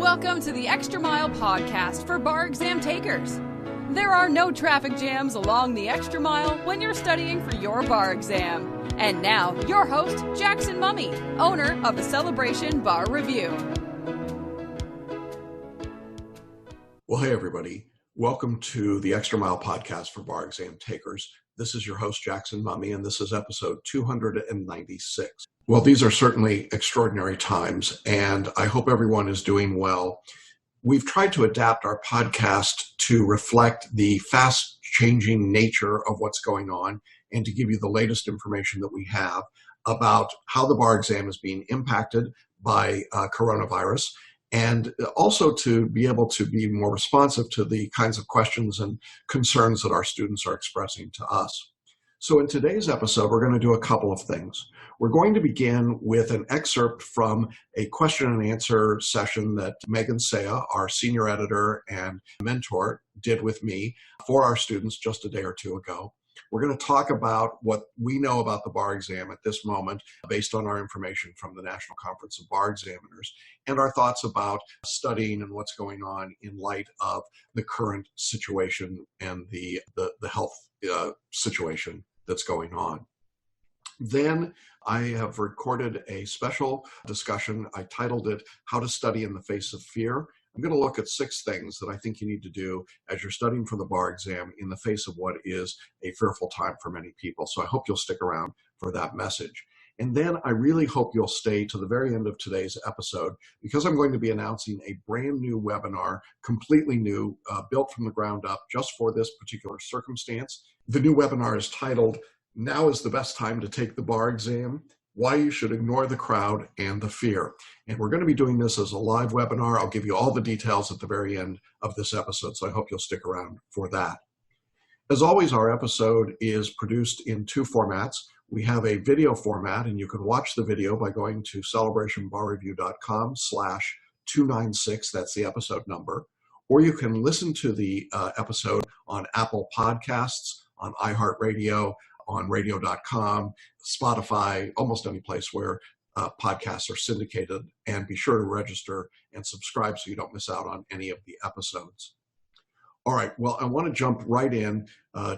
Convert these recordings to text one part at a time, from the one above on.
Welcome to the Extra Mile podcast for bar exam takers. There are no traffic jams along the extra mile when you're studying for your bar exam. And now, your host, Jackson Mummy, owner of the Celebration Bar Review. Well, hey, everybody. Welcome to the Extra Mile podcast for bar exam takers. This is your host, Jackson Mummy, and this is episode 296. Well, these are certainly extraordinary times, and I hope everyone is doing well. We've tried to adapt our podcast to reflect the fast-changing nature of what's going on and to give you the latest information that we have about how the bar exam is being impacted by coronavirus, and also to be able to be more responsive to the kinds of questions and concerns that our students are expressing to us. So in today's episode, we're going to do a couple of things. We're going to begin with an excerpt from a question and answer session that Megan Saya, our senior editor and mentor, did with me for our students just a day or two ago. We're going to talk about what we know about the bar exam at this moment based on our information from the National Conference of Bar Examiners and our thoughts about studying and what's going on in light of the current situation and the health situation that's going on. Then I have recorded a special discussion. I titled it, How to Study in the Face of Fear. I'm going to look at 6 things that I think you need to do as you're studying for the bar exam in the face of what is a fearful time for many people. So I hope you'll stick around for that message. And then I really hope you'll stay to the very end of today's episode because I'm going to be announcing a brand new webinar, completely new, built from the ground up just for this particular circumstance. The new webinar is titled, Now is the Best Time to Take the Bar Exam, Why You Should Ignore the Crowd and the Fear. And we're going to be doing this as a live webinar. I'll give you all the details at the very end of this episode, so I hope you'll stick around for that. As always, our episode is produced in 2 formats. We have a video format, and you can watch the video by going to celebrationbarreview.com/296. That's the episode number. Or you can listen to the episode on Apple Podcasts, on iHeartRadio, on radio.com, Spotify, almost any place where podcasts are syndicated, and be sure to register and subscribe so you don't miss out on any of the episodes. All right, well, I want to jump right in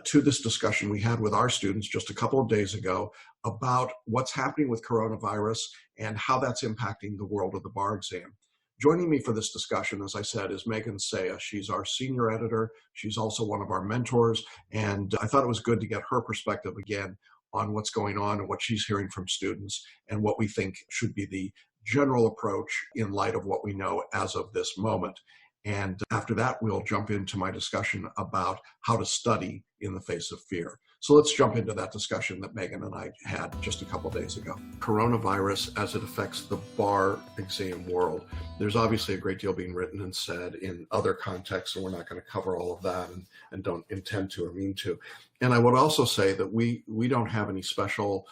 to this discussion we had with our students just a couple of days ago about what's happening with coronavirus and how that's impacting the world of the bar exam. Joining me for this discussion, as I said, is Megan Saya. She's our senior editor. She's also one of our mentors, and I thought it was good to get her perspective again on what's going on and what she's hearing from students and what we think should be the general approach in light of what we know as of this moment. And after that, we'll jump into my discussion about how to study in the face of fear. So let's jump into that discussion that Megan and I had just a couple days ago. Coronavirus as it affects the bar exam world. There's obviously a great deal being written and said in other contexts, and we're not going to cover all of that and don't intend to or mean to. And I would also say that we don't have any special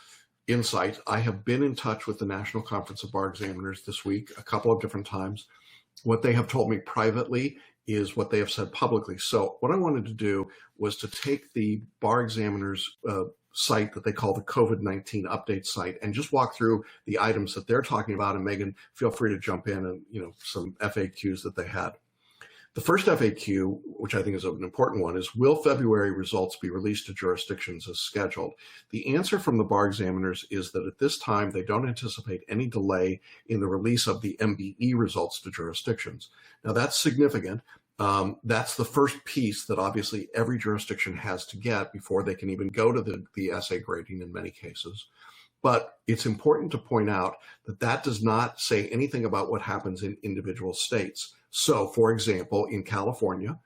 insight. I have been in touch with the National Conference of Bar Examiners this week a couple of different times. What they have told me privately is what they have said publicly. So what I wanted to do was to take the bar examiners site that they call the COVID-19 update site and just walk through the items that they're talking about. And Megan, feel free to jump in and, some FAQs that they had. The first FAQ, which I think is an important one, is will February results be released to jurisdictions as scheduled? The answer from the bar examiners is that at this time, they don't anticipate any delay in the release of the MPRE results to jurisdictions. Now that's significant. That's the first piece that obviously every jurisdiction has to get before they can even go to the essay grading in many cases. But it's important to point out that that does not say anything about what happens in individual states. So, for example, in California,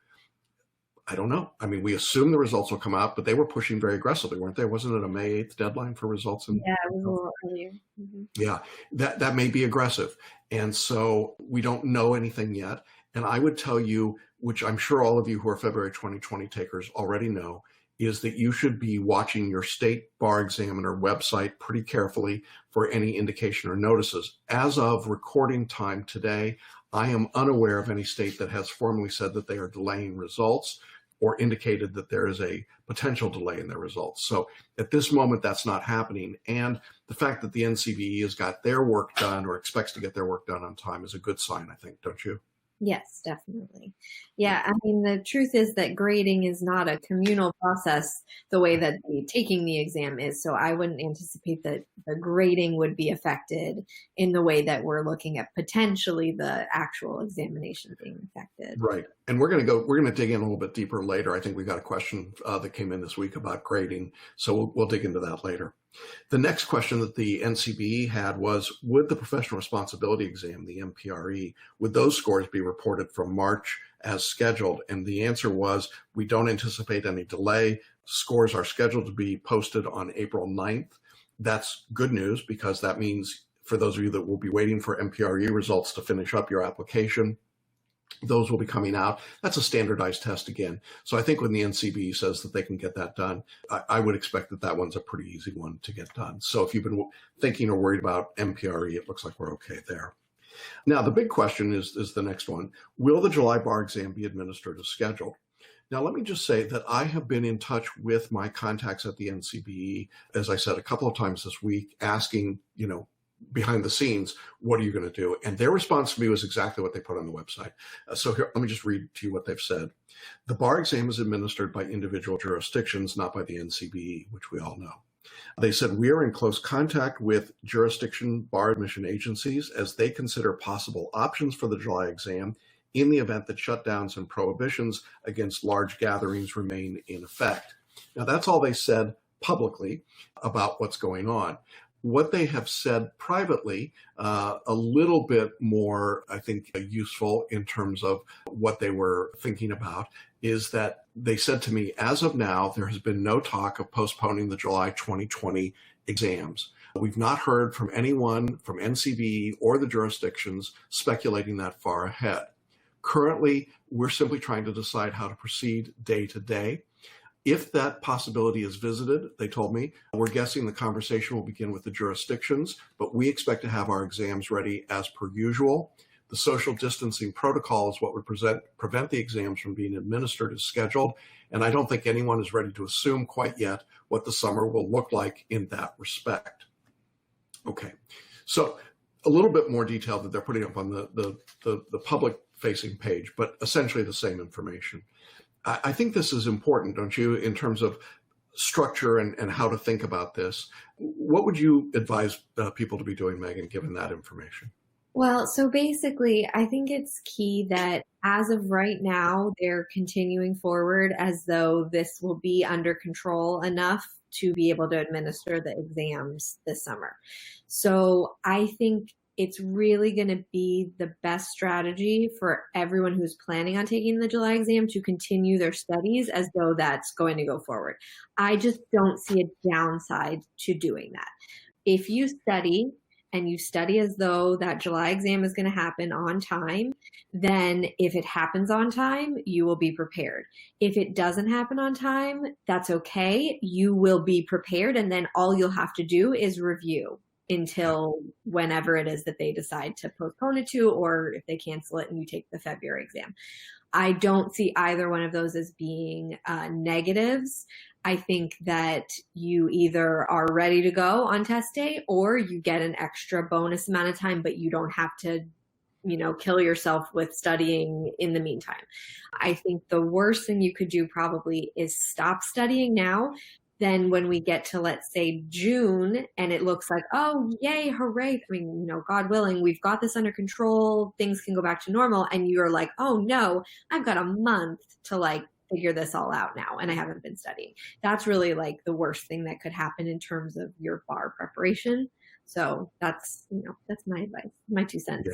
I don't know. I mean, we assume the results will come out, but they were pushing very aggressively, weren't they? Wasn't it a May 8th deadline for results? Yeah, it was a little earlier. Mm-hmm. Yeah, that may be aggressive. And so we don't know anything yet. And I would tell you, which I'm sure all of you who are February 2020 takers already know, is that you should be watching your state bar examiner website pretty carefully for any indication or notices. As of recording time today, I am unaware of any state that has formally said that they are delaying results or indicated that there is a potential delay in their results. So at this moment, that's not happening. And the fact that the NCBE has got their work done or expects to get their work done on time is a good sign, I think, don't you? Yes, definitely. Yeah, I mean, the truth is that grading is not a communal process the way that taking the exam is. So I wouldn't anticipate that the grading would be affected in the way that we're looking at potentially the actual examination being affected. Right. And we're going to dig in a little bit deeper later. I think we got a question that came in this week about grading. So we'll dig into that later. The next question that the NCBE had was, would the professional responsibility exam, the MPRE, would those scores be reported from March as scheduled? And the answer was, we don't anticipate any delay. Scores are scheduled to be posted on April 9th. That's good news, because that means for those of you that will be waiting for MPRE results to finish up your application, those will be coming out. That's a standardized test again. So I think when the NCBE says that they can get that done, I would expect that that one's a pretty easy one to get done. So if you've been thinking or worried about MPRE, it looks like we're okay there. Now, the big question is the next one. Will the July bar exam be administered as scheduled? Now, let me just say that I have been in touch with my contacts at the NCBE, as I said, a couple of times this week, asking, behind the scenes, what are you going to do? And their response to me was exactly what they put on the website. So here, let me just read to you what they've said. The bar exam is administered by individual jurisdictions, not by the NCBE, which we all know. They said, we are in close contact with jurisdiction bar admission agencies as they consider possible options for the July exam in the event that shutdowns and prohibitions against large gatherings remain in effect. Now, that's all they said publicly about what's going on. What they have said privately, a little bit more, I think, useful in terms of what they were thinking about, is that they said to me, as of now, there has been no talk of postponing the July 2020 exams. We've not heard from anyone from NCBE or the jurisdictions speculating that far ahead. Currently, we're simply trying to decide how to proceed day to day. If that possibility is visited, they told me, we're guessing the conversation will begin with the jurisdictions, but we expect to have our exams ready as per usual. The social distancing protocol is what would prevent the exams from being administered as scheduled, and I don't think anyone is ready to assume quite yet what the summer will look like in that respect. Okay, so a little bit more detail that they're putting up on the public-facing page, but essentially the same information. I think this is important, don't you, in terms of structure and how to think about this. What would you advise people to be doing, Megan, given that information? Well, so basically, I think it's key that as of right now, they're continuing forward as though this will be under control enough to be able to administer the exams this summer. So I think it's really going to be the best strategy for everyone who's planning on taking the July exam to continue their studies as though that's going to go forward. I just don't see a downside to doing that. If you study and you study as though that July exam is going to happen on time, then if it happens on time, you will be prepared. If it doesn't happen on time, that's okay. You will be prepared, and then all you'll have to do is review until whenever it is that they decide to postpone it to, or if they cancel it and you take the February exam. I don't see either one of those as being negatives. I think that you either are ready to go on test day or you get an extra bonus amount of time, but you don't have to, kill yourself with studying in the meantime. I think the worst thing you could do probably is stop studying now. Then when we get to, let's say, June, and it looks like, oh, yay, hooray. I mean, God willing, we've got this under control. Things can go back to normal. And you're like, oh, no, I've got a month to figure this all out now. And I haven't been studying. That's really the worst thing that could happen in terms of your bar preparation. So that's my advice, my 2 cents.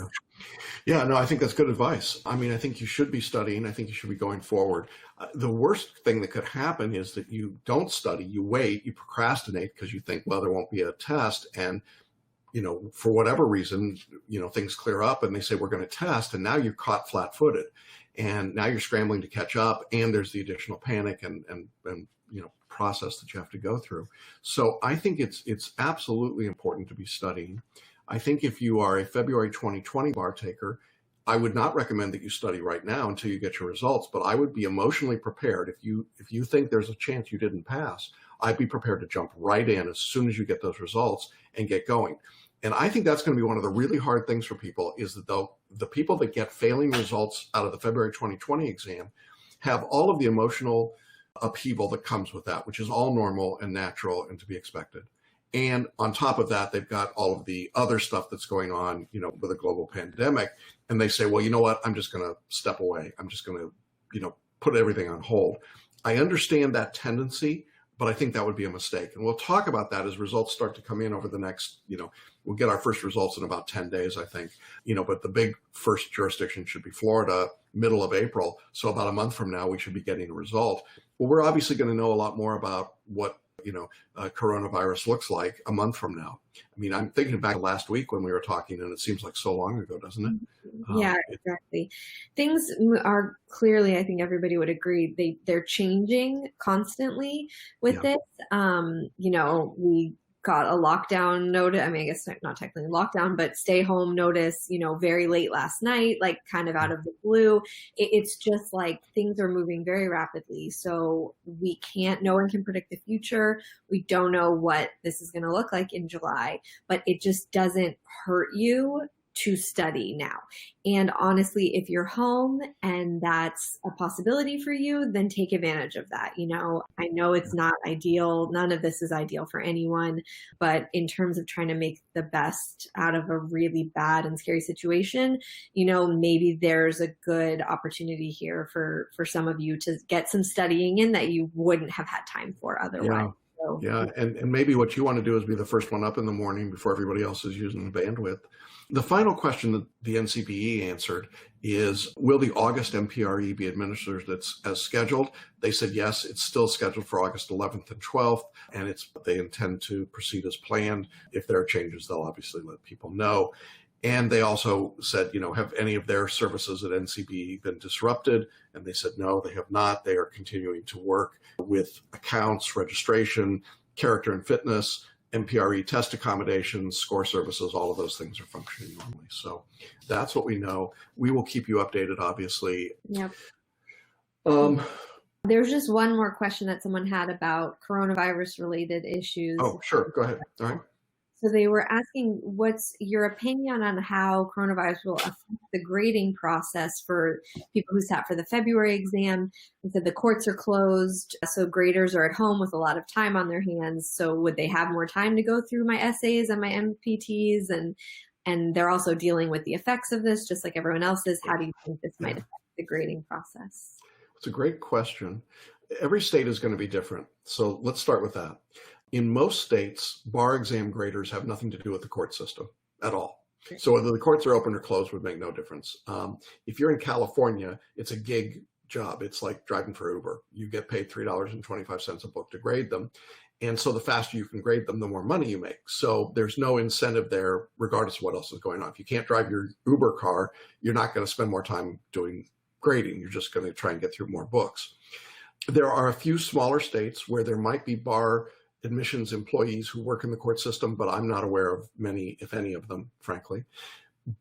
Yeah, no, I think that's good advice. I mean, I think you should be studying. I think you should be going forward. The worst thing that could happen is that you don't study, you wait, you procrastinate because you think, well, there won't be a test. And, for whatever reason, things clear up and they say, we're going to test. And now you're caught flat footed. And now you're scrambling to catch up. And there's the additional panic and process that you have to go through. So I think it's absolutely important to be studying. I think if you are a February 2020 bar taker, I would not recommend that you study right now until you get your results, but I would be emotionally prepared. If you think there's a chance you didn't pass, I'd be prepared to jump right in as soon as you get those results and get going. And I think that's going to be one of the really hard things for people, is that the people that get failing results out of the February 2020 exam have all of the emotional upheaval that comes with that, which is all normal and natural and to be expected. And on top of that, they've got all of the other stuff that's going on, with a global pandemic. And they say, well, you know what? I'm just going to step away. I'm just going to, put everything on hold. I understand that tendency, but I think that would be a mistake. And we'll talk about that as results start to come in over the next, we'll get our first results in about 10 days, I think, but the big first jurisdiction should be Florida, middle of April. So about a month from now, we should be getting a result. Well, we're obviously going to know a lot more about what coronavirus looks like a month from now. I mean, I'm thinking back last week when we were talking, and it seems like so long ago, doesn't it? Yeah, exactly. Things are clearly, I think everybody would agree, they're changing constantly with this. We got a lockdown notice. I mean, I guess not technically lockdown, but stay home notice, very late last night, like kind of out of the blue. It's just like things are moving very rapidly. So no one can predict the future. We don't know what this is going to look like in July, but it just doesn't hurt you to study now. And honestly, if you're home and that's a possibility for you, then take advantage of that. I know it's not ideal. None of this is ideal for anyone, but in terms of trying to make the best out of a really bad and scary situation, maybe there's a good opportunity here for some of you to get some studying in that you wouldn't have had time for otherwise. Yeah, and maybe what you want to do is be the first one up in the morning before everybody else is using the bandwidth. The final question that the NCBE answered is, will the August MPRE be administered as scheduled? They said yes, it's still scheduled for August 11th and 12th, and they intend to proceed as planned. If there are changes, they'll obviously let people know. And they also said, have any of their services at NCBE been disrupted? And they said, no, they have not. They are continuing to work with accounts, registration, character and fitness, MPRE test accommodations, score services, all of those things are functioning normally. So that's what we know. We will keep you updated, obviously. Yep. There's just one more question that someone had about coronavirus related issues. Oh, sure. Go ahead. All right. So they were asking, what's your opinion on how coronavirus will affect the grading process for people who sat for the February exam? They said the courts are closed, so graders are at home with a lot of time on their hands. So would they have more time to go through my essays and my MPTs? And they're also dealing with the effects of this, just like everyone else is. How do you think this might affect the grading process? It's a great question. Every state is going to be different. So let's start with that. In most states, bar exam graders have nothing to do with the court system at all. So whether the courts are open or closed would make no difference. If you're in California, it's a gig job. It's like driving for Uber. You get paid $3.25 a book to grade them. And so the faster you can grade them, the more money you make. So there's no incentive there, regardless of what else is going on. If you can't drive your Uber car, you're not going to spend more time doing grading. You're just going to try and get through more books. There are a few smaller states where there might be bar admissions employees who work in the court system, but I'm not aware of many, if any of them, frankly.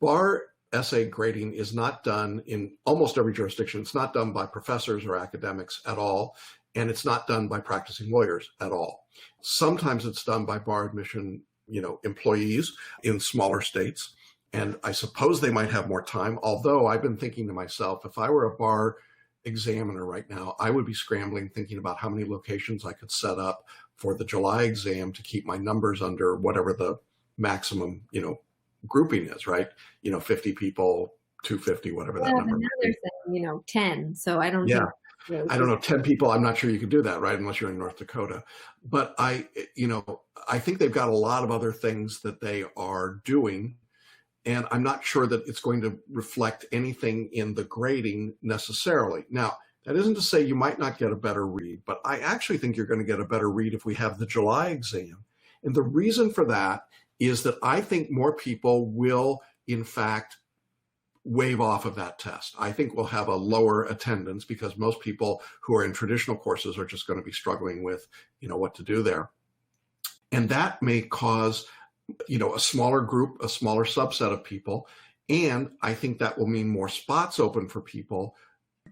Bar essay grading is not done in almost every jurisdiction. It's not done by professors or academics at all, and it's not done by practicing lawyers at all. Sometimes it's done by bar admission, employees in smaller states, and I suppose they might have more time, although I've been thinking to myself, if I were a bar examiner right now, I would be scrambling thinking about how many locations I could set up for the July exam to keep my numbers under whatever the maximum, grouping is, right? 50 people, 250, whatever that number. Now they're saying, 10. So I don't know. I don't know, 10 people. I'm not sure you could do that, right? Unless you're in North Dakota. But I think they've got a lot of other things that they are doing. And I'm not sure that it's going to reflect anything in the grading necessarily. Now, that isn't to say you might not get a better read, but I actually think you're going to get a better read if we have the July exam. And the reason for that is that I think more people will, in fact, wave off of that test. I think we'll have a lower attendance because most people who are in traditional courses are just going to be struggling with, what to do there. And that may cause, a smaller group, a smaller subset of people. And I think that will mean more spots open for people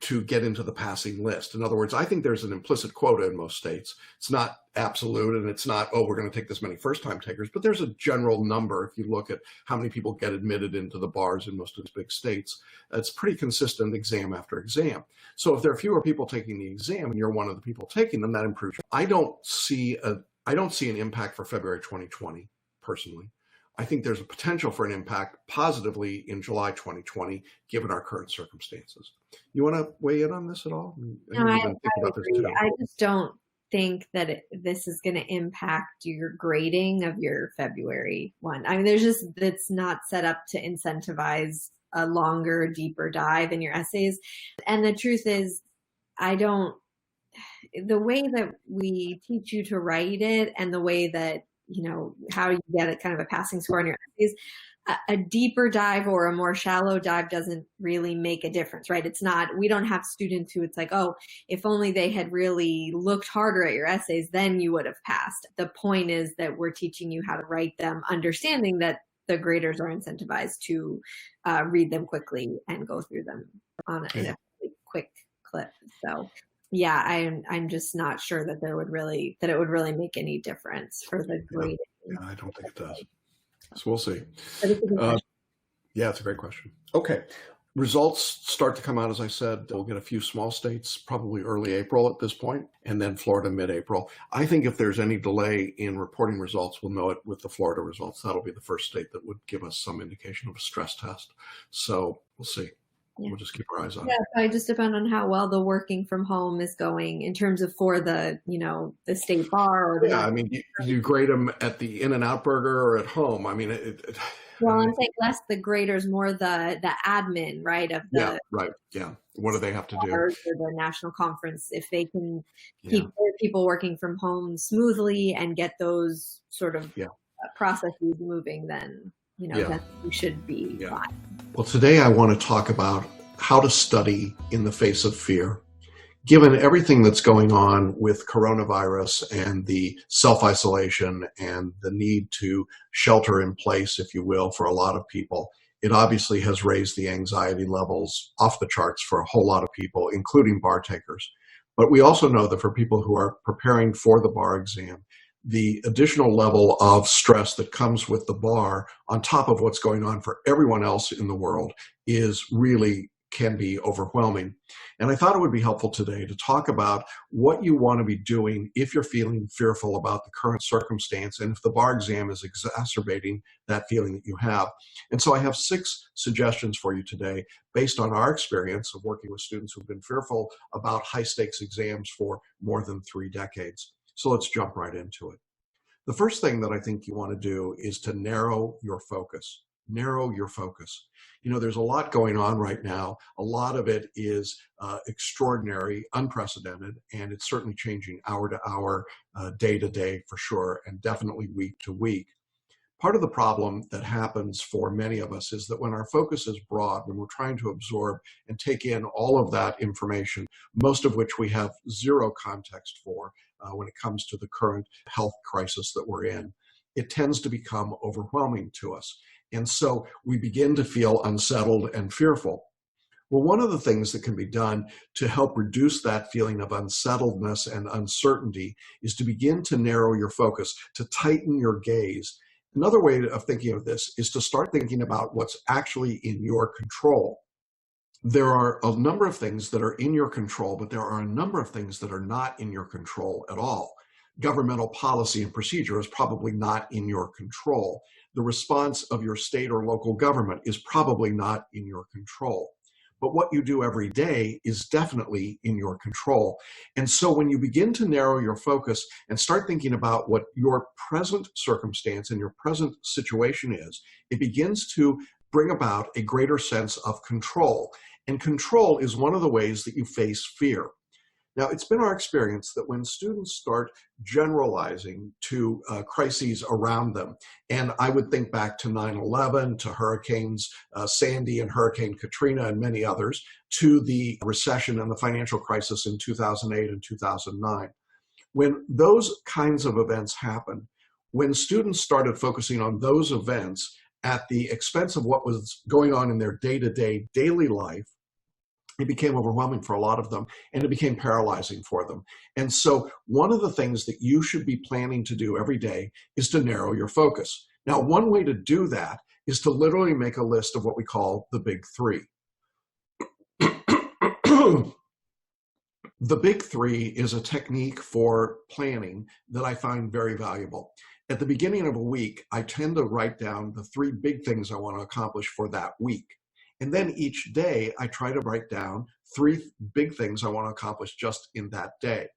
to get into the passing list. In other words, I think there's an implicit quota in most states. It's not absolute, and it's not, oh, we're going to take this many first-time takers, but there's a general number. If you look at how many people get admitted into the bars in most of the big states, it's pretty consistent exam after exam. So if there are fewer people taking the exam and you're one of the people taking them, that improves. I don't see an impact for February 2020, personally. I think there's a potential for an impact positively in July 2020, given our current circumstances. You want to weigh in on this at all? No, I agree. I just don't think that this is going to impact your grading of your February one. I mean, it's not set up to incentivize a longer, deeper dive in your essays. And the truth is, the way that we teach you to write it and the way that, how you get a kind of a passing score on your essays, a deeper dive or a more shallow dive doesn't really make a difference, right? We don't have students who it's like, oh, if only they had really looked harder at your essays, then you would have passed. The point is that we're teaching you how to write them, understanding that the graders are incentivized to read them quickly and go through them in a quick clip. So yeah, I'm just not sure that it would really make any difference for the grading. Yeah, I don't think it does. So we'll see. Yeah, it's a great question. Okay. Results start to come out, as I said. We'll get a few small states, probably early April at this point, and then Florida mid-April. I think if there's any delay in reporting results, we'll know it with the Florida results. That'll be the first state that would give us some indication of a stress test. So we'll see. Yeah. We'll just keep our eyes on it. Yeah, it just depends on how well the working from home is going in terms of for the, the state bar. Or I mean, you grade them at the In-N-Out Burger or at home. I mean, well, I'm saying less the graders, more the admin, right? Of the yeah, right, yeah. What do they have to do? Or the national conference, if they can keep people working from home smoothly and get those sort of processes moving, then then we should be fine. Well, today I want to talk about how to study in the face of fear. Given everything that's going on with coronavirus and the self-isolation and the need to shelter in place, if you will, for a lot of people, it obviously has raised the anxiety levels off the charts for a whole lot of people, including bar takers. But we also know that for people who are preparing for the bar exam, the additional level of stress that comes with the bar on top of what's going on for everyone else in the world can be overwhelming. And I thought it would be helpful today to talk about what you want to be doing if you're feeling fearful about the current circumstance and if the bar exam is exacerbating that feeling that you have. And so I have 6 suggestions for you today based on our experience of working with students who've been fearful about high-stakes exams for more than 3 decades. So let's jump right into it. The first thing that I think you want to do is to narrow your focus. Narrow your focus. There's a lot going on right now. A lot of it is extraordinary, unprecedented, and it's certainly changing hour to hour, day to day for sure, and definitely week to week. Part of the problem that happens for many of us is that when our focus is broad, when we're trying to absorb and take in all of that information, most of which we have zero context for when it comes to the current health crisis that we're in, it tends to become overwhelming to us. And so we begin to feel unsettled and fearful. Well, one of the things that can be done to help reduce that feeling of unsettledness and uncertainty is to begin to narrow your focus, to tighten your gaze. Another way of thinking of this is to start thinking about what's actually in your control. There are a number of things that are in your control, but there are a number of things that are not in your control at all. Governmental policy and procedure is probably not in your control. The response of your state or local government is probably not in your control. But what you do every day is definitely in your control. And so when you begin to narrow your focus and start thinking about what your present circumstance and your present situation is, it begins to bring about a greater sense of control. And control is one of the ways that you face fear. Now, it's been our experience that when students start generalizing to crises around them, and I would think back to 9/11, to Hurricanes Sandy and Hurricane Katrina and many others, to the recession and the financial crisis in 2008 and 2009. When those kinds of events happened, when students started focusing on those events at the expense of what was going on in their day-to-day daily life, it became overwhelming for a lot of them, and it became paralyzing for them. And so one of the things that you should be planning to do every day is to narrow your focus. Now, one way to do that is to literally make a list of what we call the big three. The big three is a technique for planning that I find very valuable. At the beginning of a week, I tend to write down the three big things I want to accomplish for that week. And then each day, I try to write down three big things I want to accomplish just in that day.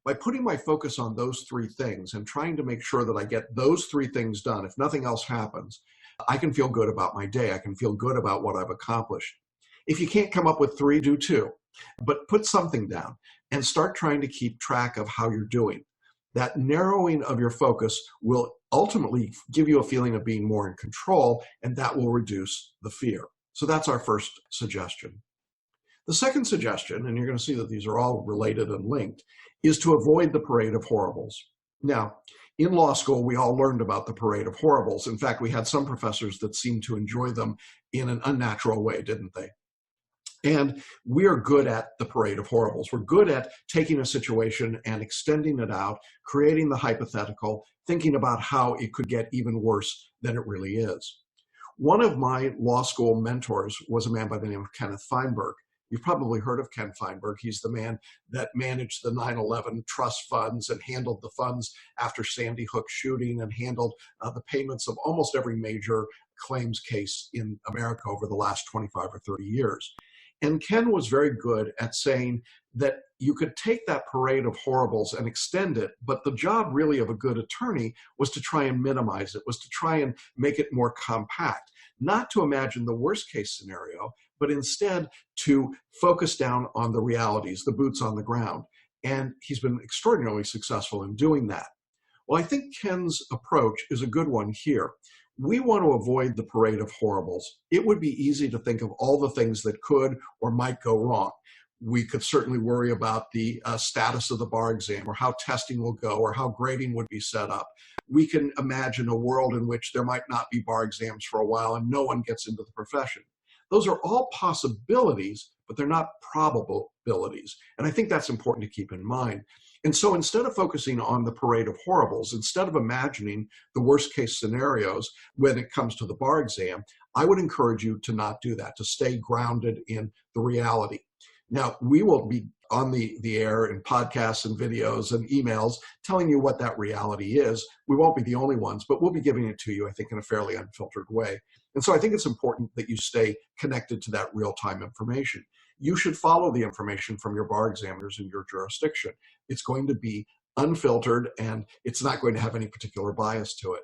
By putting my focus on those three things and trying to make sure that I get those three things done, if nothing else happens, I can feel good about my day. I can feel good about what I've accomplished. If you can't come up with three, do two. But put something down and start trying to keep track of how you're doing. That narrowing of your focus will ultimately give you a feeling of being more in control, and that will reduce the fear. So that's our first suggestion. The second suggestion, and you're going to see that these are all related and linked, is to avoid the parade of horribles. Now, in law school, we all learned about the parade of horribles. In fact, we had some professors that seemed to enjoy them in an unnatural way, didn't they? And we are good at the parade of horribles. We're good at taking a situation and extending it out, creating the hypothetical, thinking about how it could get even worse than it really is. One of my law school mentors was a man by the name of Kenneth Feinberg. You've probably heard of Ken Feinberg. He's the man that managed the 9/11 trust funds and handled the funds after Sandy Hook shooting and handled the payments of almost every major claims case in America over the last 25 or 30 years. And Ken was very good at saying that you could take that parade of horribles and extend it, but the job really of a good attorney was to try and minimize it, was to try and make it more compact, not to imagine the worst case scenario, but instead to focus down on the realities, the boots on the ground. And he's been extraordinarily successful in doing that. Well, I think Ken's approach is a good one here. We want to avoid the parade of horribles. It would be easy to think of all the things that could or might go wrong. We could certainly worry about the status of the bar exam, or how testing will go, or how grading would be set up. We can imagine a world in which there might not be bar exams for a while and no one gets into the profession. Those are all possibilities, but they're not probabilities. And I think that's important to keep in mind. And so instead of focusing on the parade of horribles, instead of imagining the worst case scenarios when it comes to the bar exam, I would encourage you to not do that, to stay grounded in the reality. Now, we will be on the air in podcasts and videos and emails telling you what that reality is. We won't be the only ones, but we'll be giving it to you, I think, in a fairly unfiltered way. And so I think it's important that you stay connected to that real-time information. You should follow the information from your bar examiners in your jurisdiction. It's going to be unfiltered, and it's not going to have any particular bias to it.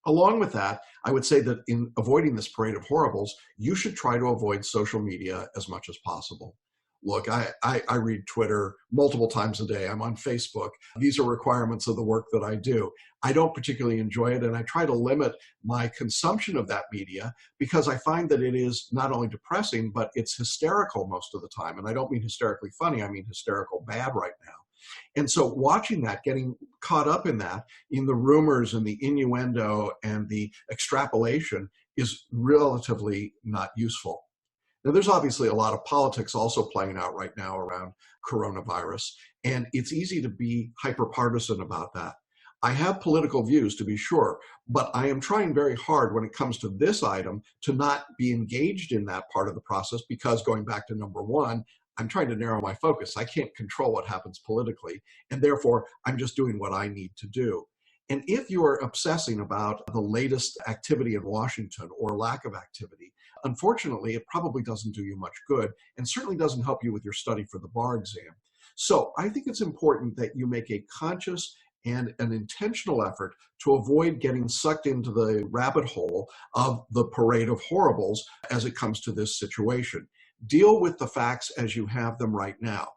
Along with that, I would say that in avoiding this parade of horribles, you should try to avoid social media as much as possible. Look, I read Twitter multiple times a day. I'm on Facebook. These are requirements of the work that I do. I don't particularly enjoy it, and I try to limit my consumption of that media because I find that it is not only depressing, but it's hysterical most of the time. And I don't mean hysterically funny, I mean hysterical bad right now. And so watching that, getting caught up in that, in the rumors and the innuendo and the extrapolation, is relatively not useful. Now, there's obviously a lot of politics also playing out right now around coronavirus, and it's easy to be hyper-partisan about that. I have political views, to be sure, but I am trying very hard when it comes to this item to not be engaged in that part of the process because, going back to number one, I'm trying to narrow my focus. I can't control what happens politically, and therefore I'm just doing what I need to do. And if you are obsessing about the latest activity in Washington or lack of activity, unfortunately, it probably doesn't do you much good and certainly doesn't help you with your study for the bar exam. So I think it's important that you make a conscious and an intentional effort to avoid getting sucked into the rabbit hole of the parade of horribles as it comes to this situation. Deal with the facts as you have them right now.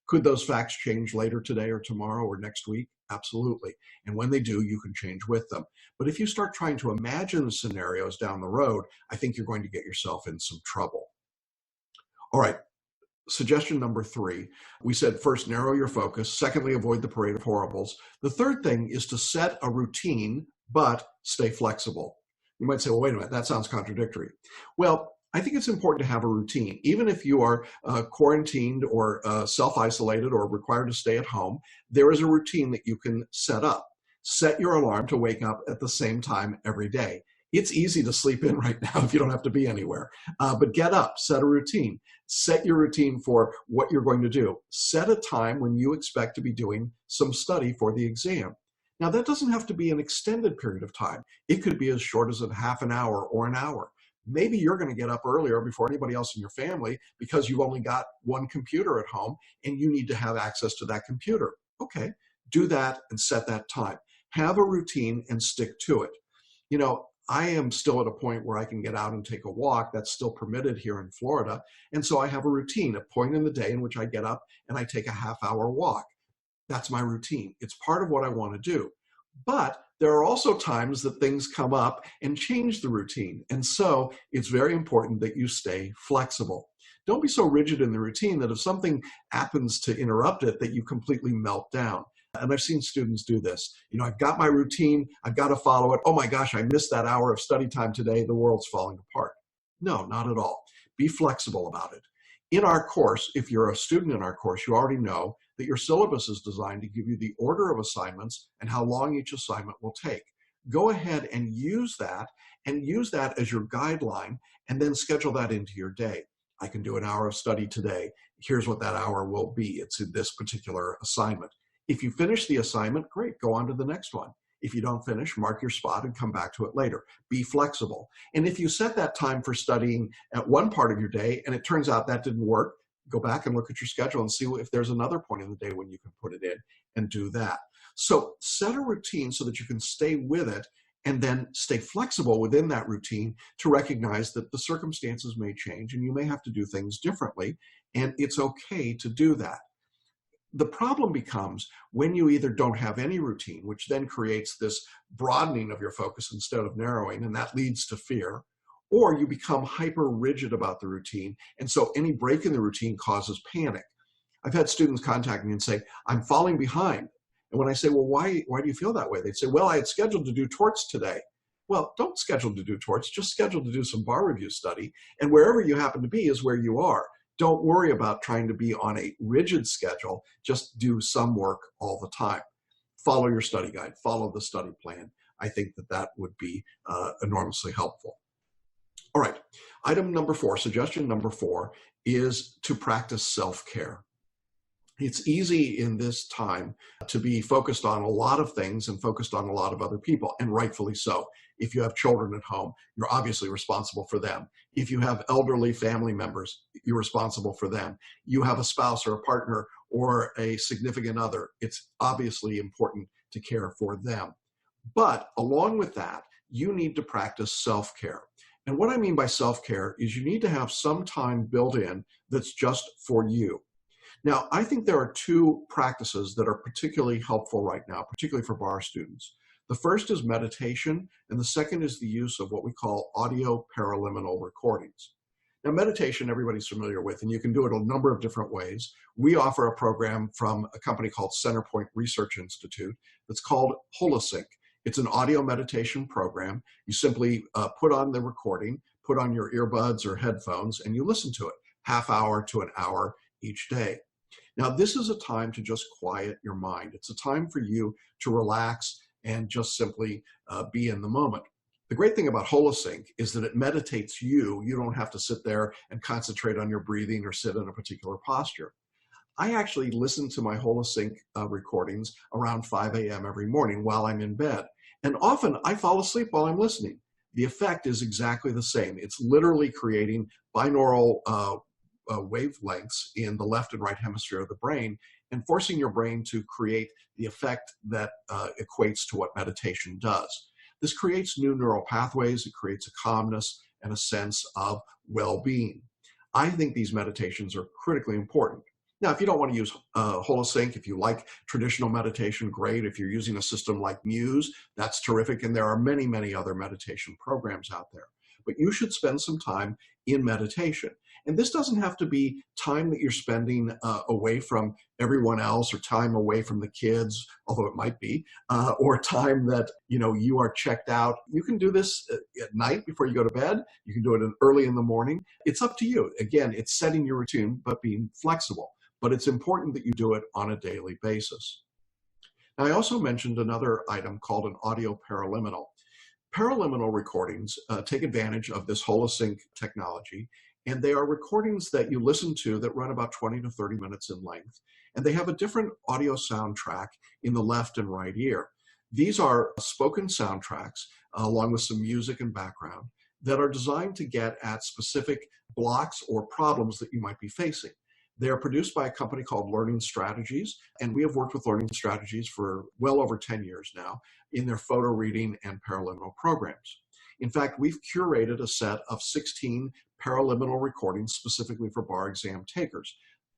Could those facts change later today or tomorrow or next week? Absolutely. And when they do, you can change with them. But if you start trying to imagine scenarios down the road, I think you're going to get yourself in some trouble. All right. Suggestion number 3, we said first, narrow your focus. Secondly, avoid the parade of horribles. The third thing is to set a routine, but stay flexible. You might say, well, wait a minute, that sounds contradictory. Well, I think it's important to have a routine. Even if you are quarantined or self-isolated or required to stay at home, there is a routine that you can set up. Set your alarm to wake up at the same time every day. It's easy to sleep in right now if you don't have to be anywhere. But get up, set a routine. Set your routine for what you're going to do. Set a time when you expect to be doing some study for the exam. Now, that doesn't have to be an extended period of time. It could be as short as a half an hour or an hour. Maybe you're going to get up earlier before anybody else in your family because you've only got one computer at home and you need to have access to that computer. Okay, do that and set that time. Have a routine and stick to it. You know, I am still at a point where I can get out and take a walk. That's still permitted here in Florida. And so I have a routine, a point in the day in which I get up and I take a half-hour walk. That's my routine. It's part of what I want to do. But there are also times that things come up and change the routine. And so it's very important that you stay flexible. Don't be so rigid in the routine that if something happens to interrupt it, that you completely melt down. And I've seen students do this. You know, I've got my routine, I've got to follow it. Oh my gosh, I missed that hour of study time today. The world's falling apart. No, not at all. Be flexible about it. In our course, if you're a student in our course, you already know that your syllabus is designed to give you the order of assignments and how long each assignment will take. Go ahead and use that as your guideline, and then schedule that into your day. I can do an hour of study today. Here's what that hour will be. It's in this particular assignment. If you finish the assignment, great, go on to the next one. If you don't finish, mark your spot and come back to it later. Be flexible. And if you set that time for studying at one part of your day and it turns out that didn't work, go back and look at your schedule and see if there's another point in the day when you can put it in and do that. So set a routine so that you can stay with it and then stay flexible within that routine to recognize that the circumstances may change and you may have to do things differently, and it's okay to do that. The problem becomes when you either don't have any routine, which then creates this broadening of your focus instead of narrowing, and that leads to fear, or you become hyper rigid about the routine, and so any break in the routine causes panic. I've had students contact me and say, I'm falling behind. And when I say, well, why do you feel that way? They'd say, well, I had scheduled to do torts today. Well, don't schedule to do torts, just schedule to do some bar review study, and wherever you happen to be is where you are. Don't worry about trying to be on a rigid schedule. Just do some work all the time. Follow your study guide. Follow the study plan. I think that would be enormously helpful. All right. Item number 4, suggestion number 4 is to practice self-care. It's easy in this time to be focused on a lot of things and focused on a lot of other people, and rightfully so. If you have children at home, you're obviously responsible for them. If you have elderly family members, you're responsible for them. You have a spouse or a partner or a significant other, it's obviously important to care for them. But along with that, you need to practice self-care. And what I mean by self-care is you need to have some time built in that's just for you. Now, I think there are 2 practices that are particularly helpful right now, particularly for bar students. The first is meditation, and the second is the use of what we call audio paraliminal recordings. Now, meditation everybody's familiar with, and you can do it a number of different ways. We offer a program from a company called Centerpoint Research Institute that's called Holosync. It's an audio meditation program. You simply put on the recording, put on your earbuds or headphones, and you listen to it, half hour to an hour each day. Now, this is a time to just quiet your mind. It's a time for you to relax and just simply be in the moment. The great thing about Holosync is that it meditates you. You don't have to sit there and concentrate on your breathing or sit in a particular posture. I actually listen to my Holosync recordings around 5 a.m. every morning while I'm in bed. And often I fall asleep while I'm listening. The effect is exactly the same. It's literally creating binaural wavelengths in the left and right hemisphere of the brain and forcing your brain to create the effect that equates to what meditation does. This creates new neural pathways. It creates a calmness and a sense of well-being. I think these meditations are critically important. Now, if you don't want to use Holosync, if you like traditional meditation, great. If you're using a system like Muse, that's terrific. And there are many, many other meditation programs out there. But you should spend some time in meditation. And this doesn't have to be time that you're spending away from everyone else, or time away from the kids, although it might be, or time that you are checked out. You can do this at night before you go to bed. You can do it early in the morning. It's up to you. Again, it's setting your routine, but being flexible. But it's important that you do it on a daily basis. Now, I also mentioned another item called an audio paraliminal. Paraliminal recordings take advantage of this Holosync technology, and they are recordings that you listen to that run about 20 to 30 minutes in length, and they have a different audio soundtrack in the left and right ear. These are spoken soundtracks, along with some music and background, that are designed to get at specific blocks or problems that you might be facing. They are produced by a company called Learning Strategies, and we have worked with Learning Strategies for well over 10 years now in their PhotoReading and Paraliminal programs. In fact, we've curated a set of 16 Paraliminal recordings specifically for bar exam takers.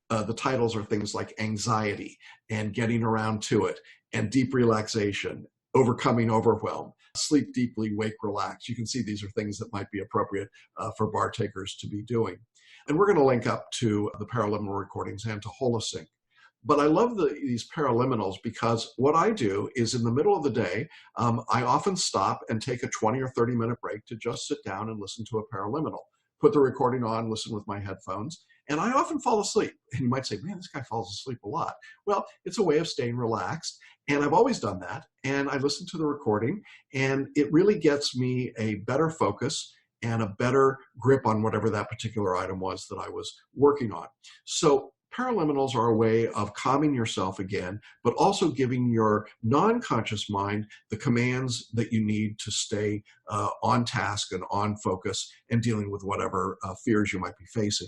The titles are things like anxiety and getting around to it, and deep relaxation, overcoming overwhelm, sleep deeply, wake, relax. You can see these are things that might be appropriate for bar takers to be doing. And we're going to link up to the Paraliminal recordings and to Holosync. But I love these paraliminals because what I do is in the middle of the day, I often stop and take a 20 or 30 minute break to just sit down and listen to a paraliminal. Put the recording on, listen with my headphones, and I often fall asleep. And you might say, man, this guy falls asleep a lot. Well, it's a way of staying relaxed, and I've always done that. And I listen to the recording, and it really gets me a better focus and a better grip on whatever that particular item was that I was working on. So paraliminals are a way of calming yourself again, but also giving your non-conscious mind the commands that you need to stay on task and on focus and dealing with whatever fears you might be facing.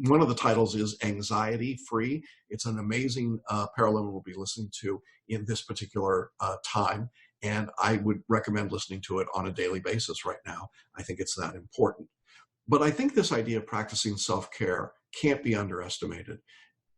One of the titles is Anxiety Free. It's an amazing paraliminal we'll be listening to in this particular time, and I would recommend listening to it on a daily basis right now. I think it's that important. But I think this idea of practicing self-care can't be underestimated.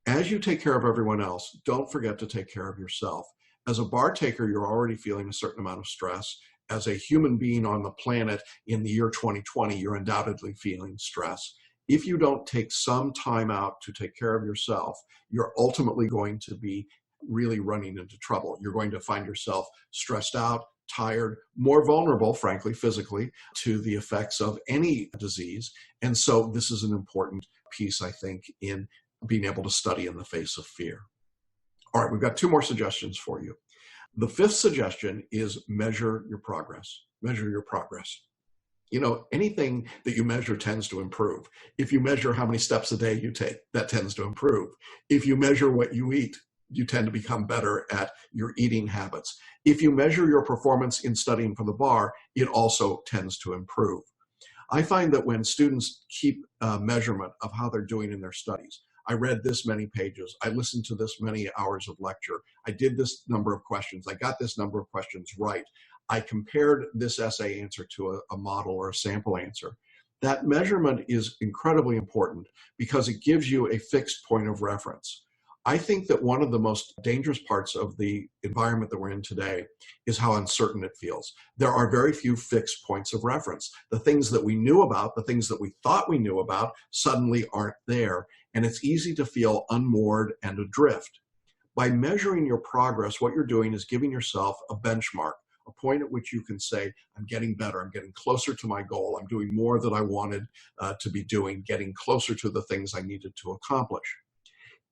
As you take care of everyone else, don't forget to take care of yourself. As a bar taker, you're already feeling a certain amount of stress. As a human being on the planet in the year 2020, you're undoubtedly feeling stress. If you don't take some time out to take care of yourself, you're ultimately going to be really running into trouble. You're going to find yourself stressed out, tired, more vulnerable, frankly, physically, to the effects of any disease. And so this is an important piece, I think, in being able to study in the face of fear. All right, we've got 2 more suggestions for you. The 5th suggestion is measure your progress. Measure your progress. Anything that you measure tends to improve. If you measure how many steps a day you take, that tends to improve. If you measure what you eat, you tend to become better at your eating habits. If you measure your performance in studying for the bar, it also tends to improve. I find that when students keep measurement of how they're doing in their studies, I read this many pages, I listened to this many hours of lecture, I did this number of questions, I got this number of questions right, I compared this essay answer to a model or a sample answer. That measurement is incredibly important because it gives you a fixed point of reference. I think that one of the most dangerous parts of the environment that we're in today is how uncertain it feels. There are very few fixed points of reference. The things that we knew about, the things that we thought we knew about, suddenly aren't there, and it's easy to feel unmoored and adrift. By measuring your progress, what you're doing is giving yourself a benchmark, a point at which you can say, I'm getting better, I'm getting closer to my goal, I'm doing more than I wanted to be doing, getting closer to the things I needed to accomplish.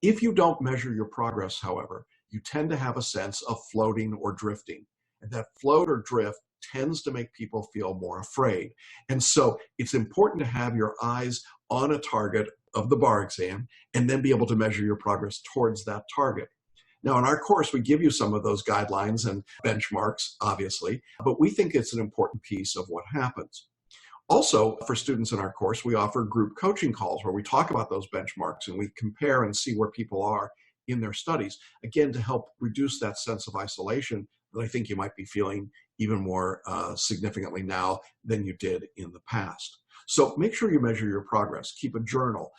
If you don't measure your progress, however, you tend to have a sense of floating or drifting. And that float or drift tends to make people feel more afraid. And so it's important to have your eyes on a target of the bar exam and then be able to measure your progress towards that target. Now, in our course, we give you some of those guidelines and benchmarks, obviously, but we think it's an important piece of what happens. Also, for students in our course, we offer group coaching calls where we talk about those benchmarks and we compare and see where people are in their studies, again, to help reduce that sense of isolation that I think you might be feeling even more significantly now than you did in the past. So make sure you measure your progress. Keep a journal,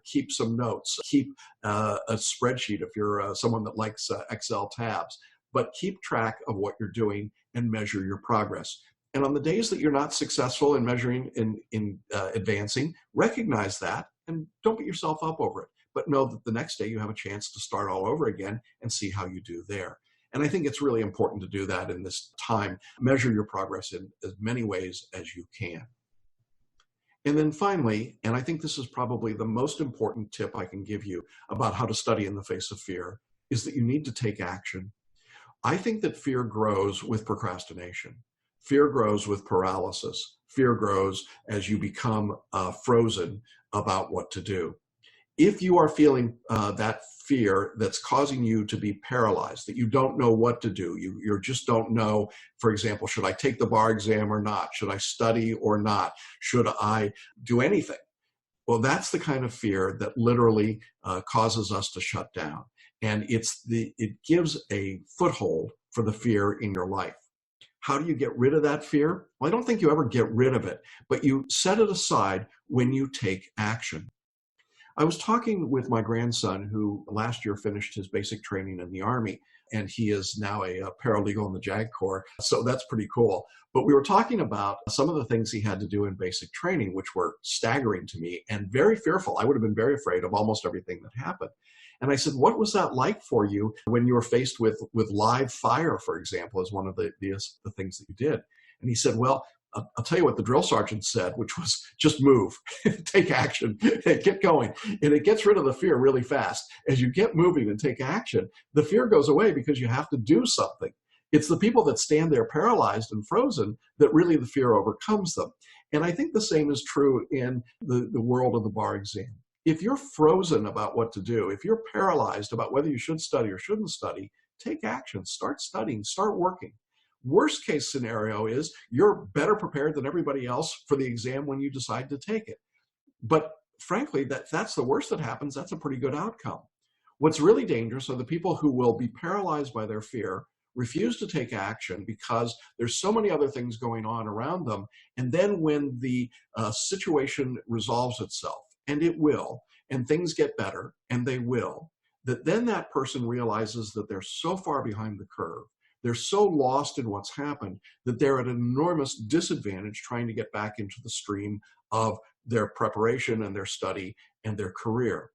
keep some notes, keep a spreadsheet if you're someone that likes Excel tabs, but keep track of what you're doing and measure your progress. And on the days that you're not successful in measuring, in advancing, recognize that and don't beat yourself up over it. But know that the next day you have a chance to start all over again and see how you do there. And I think it's really important to do that in this time. Measure your progress in as many ways as you can. And then finally, and I think this is probably the most important tip I can give you about how to study in the face of fear, is that you need to take action. I think that fear grows with procrastination. Fear grows with paralysis. Fear grows as you become frozen about what to do. If you are feeling that fear that's causing you to be paralyzed, that you don't know what to do, you just don't know, for example, should I take the bar exam or not? Should I study or not? Should I do anything? Well, that's the kind of fear that literally causes us to shut down. And it gives a foothold for the fear in your life. How do you get rid of that fear? Well, I don't think you ever get rid of it, but you set it aside when you take action. I was talking with my grandson, who last year finished his basic training in the Army, and he is now a paralegal in the JAG Corps, so that's pretty cool. But we were talking about some of the things he had to do in basic training, which were staggering to me and very fearful. I would have been very afraid of almost everything that happened. And I said, what was that like for you when you were faced with live fire, for example, as one of the things that you did? And he said, well, I'll tell you what the drill sergeant said, which was just move, take action, get going. And it gets rid of the fear really fast. As you get moving and take action, the fear goes away because you have to do something. It's the people that stand there paralyzed and frozen that really the fear overcomes them. And I think the same is true in the world of the bar exam. If you're frozen about what to do, if you're paralyzed about whether you should study or shouldn't study, take action, start studying, start working. Worst case scenario is you're better prepared than everybody else for the exam when you decide to take it. But frankly, that's the worst that happens. That's a pretty good outcome. What's really dangerous are the people who will be paralyzed by their fear, refuse to take action because there's so many other things going on around them. And then when the situation resolves itself, and it will, and things get better, and they will, then that person realizes that they're so far behind the curve, they're so lost in what's happened that they're at an enormous disadvantage trying to get back into the stream of their preparation and their study and their career.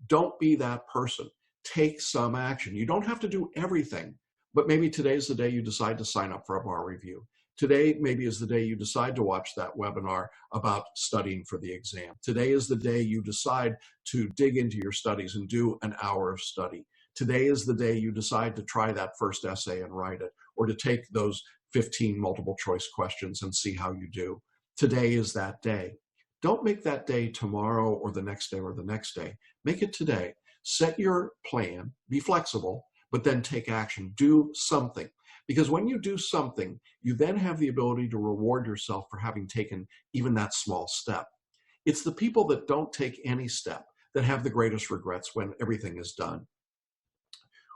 Don't be that person. Take some action. You don't have to do everything, but maybe today's the day you decide to sign up for a bar review. Today maybe is the day you decide to watch that webinar about studying for the exam. Today is the day you decide to dig into your studies and do an hour of study. Today is the day you decide to try that first essay and write it, or to take those 15 multiple choice questions and see how you do. Today is that day. Don't make that day tomorrow or the next day or the next day. Make it today. Set your plan, be flexible, but then take action. Do something. Because when you do something, you then have the ability to reward yourself for having taken even that small step. It's the people that don't take any step that have the greatest regrets when everything is done.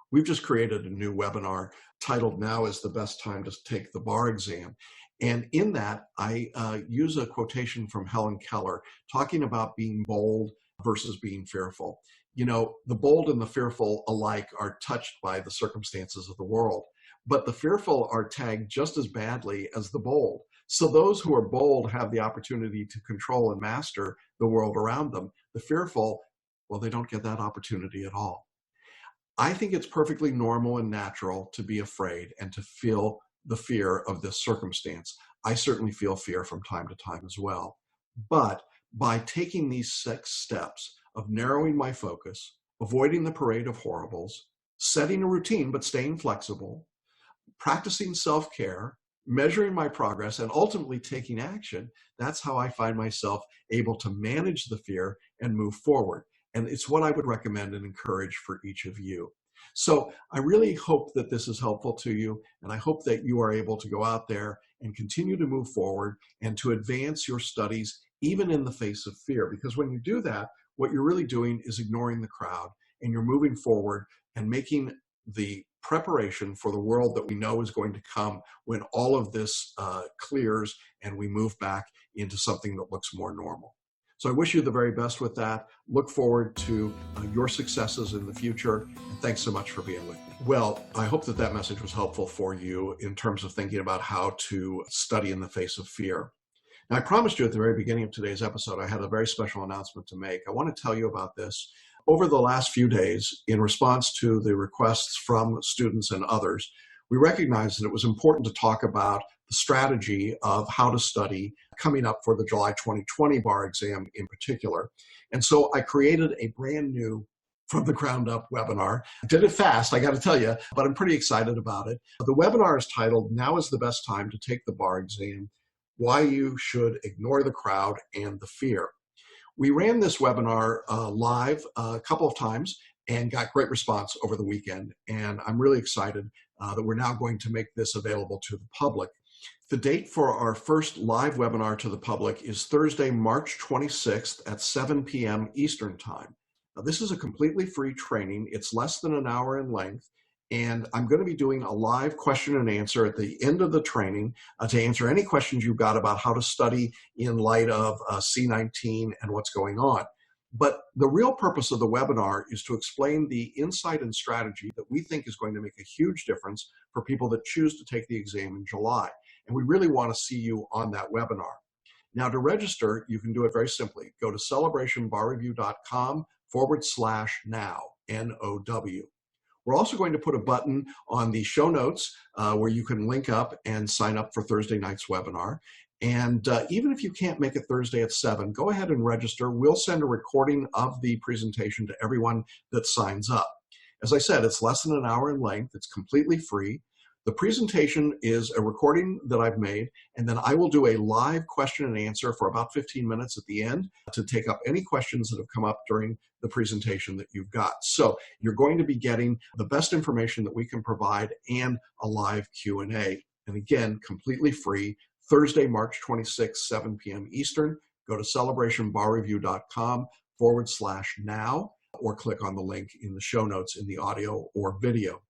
We've just created a new webinar titled Now is the Best Time to Take the Bar Exam. And in that, I use a quotation from Helen Keller talking about being bold versus being fearful. You know, the bold and the fearful alike are touched by the circumstances of the world, but the fearful are tagged just as badly as the bold. So those who are bold have the opportunity to control and master the world around them. The fearful, well, they don't get that opportunity at all. I think it's perfectly normal and natural to be afraid and to feel the fear of this circumstance. I certainly feel fear from time to time as well. But by taking these 6 steps of narrowing my focus, avoiding the parade of horribles, setting a routine but staying flexible, practicing self-care, measuring my progress, and ultimately taking action, that's how I find myself able to manage the fear and move forward. And it's what I would recommend and encourage for each of you. So I really hope that this is helpful to you, and I hope that you are able to go out there and continue to move forward and to advance your studies even in the face of fear. Because when you do that, what you're really doing is ignoring the crowd, and you're moving forward and making the preparation for the world that we know is going to come when all of this clears and we move back into something that looks more normal. So I wish you the very best with that. Look forward to your successes in the future. And thanks so much for being with me. Well, I hope that that message was helpful for you in terms of thinking about how to study in the face of fear. Now, I promised you at the very beginning of today's episode, I had a very special announcement to make. I want to tell you about this. Over the last few days, in response to the requests from students and others, we recognized that it was important to talk about the strategy of how to study coming up for the July 2020 bar exam in particular. And so I created a brand new from the ground up webinar. I did it fast, I got to tell you, but I'm pretty excited about it. The webinar is titled, Now is the Best Time to Take the Bar Exam, Why You Should Ignore the Crowd and the Fear. We ran this webinar live a couple of times and got great response over the weekend. And I'm really excited that we're now going to make this available to the public. The date for our first live webinar to the public is Thursday, March 26th at 7 p.m. Eastern Time. Now, this is a completely free training. It's less than an hour in length. And I'm going to be doing a live question and answer at the end of the training to answer any questions you've got about how to study in light of C-19 and what's going on. But the real purpose of the webinar is to explain the insight and strategy that we think is going to make a huge difference for people that choose to take the exam in July. And we really want to see you on that webinar. Now, to register, you can do it very simply. Go to celebrationbarreview.com/now, N-O-W. We're also going to put a button on the show notes where you can link up and sign up for Thursday night's webinar. And even if you can't make it Thursday at 7, go ahead and register. We'll send a recording of the presentation to everyone that signs up. As I said, it's less than an hour in length. It's completely free. The presentation is a recording that I've made, and then I will do a live question and answer for about 15 minutes at the end to take up any questions that have come up during the presentation that you've got. So you're going to be getting the best information that we can provide and a live Q&A. And again, completely free, Thursday, March 26th, 7 p.m. Eastern. Go to celebrationbarreview.com/now or click on the link in the show notes in the audio or video.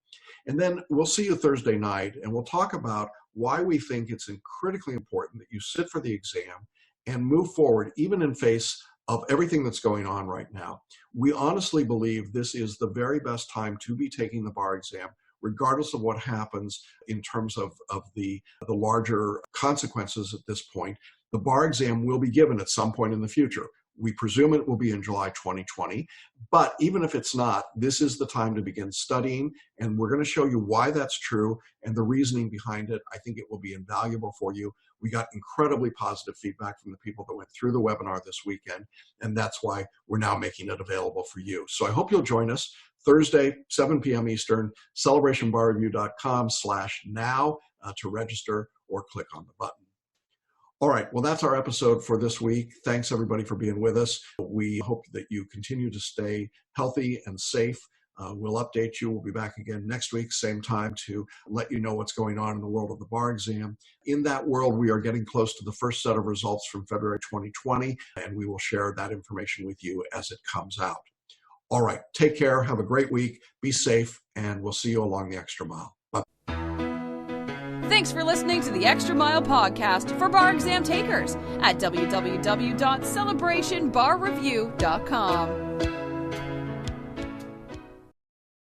And then we'll see you Thursday night, and we'll talk about why we think it's critically important that you sit for the exam and move forward, even in face of everything that's going on right now. We honestly believe this is the very best time to be taking the bar exam, regardless of what happens in terms of the larger consequences at this point. The bar exam will be given at some point in the future. We presume it will be in July 2020, but even if it's not, this is the time to begin studying, and we're going to show you why that's true and the reasoning behind it. I think it will be invaluable for you. We got incredibly positive feedback from the people that went through the webinar this weekend, and that's why we're now making it available for you. So I hope you'll join us Thursday, 7 p.m. Eastern, celebrationbarreview.com/now to register or click on the button. All right, well, that's our episode for this week. Thanks, everybody, for being with us. We hope that you continue to stay healthy and safe. We'll update you. We'll be back again next week, same time, to let you know what's going on in the world of the bar exam. In that world, we are getting close to the first set of results from February 2020, and we will share that information with you as it comes out. All right, take care. Have a great week. Be safe, and we'll see you along the extra mile. Bye. Thanks for listening to the Extra Mile podcast for bar exam takers at www.celebrationbarreview.com.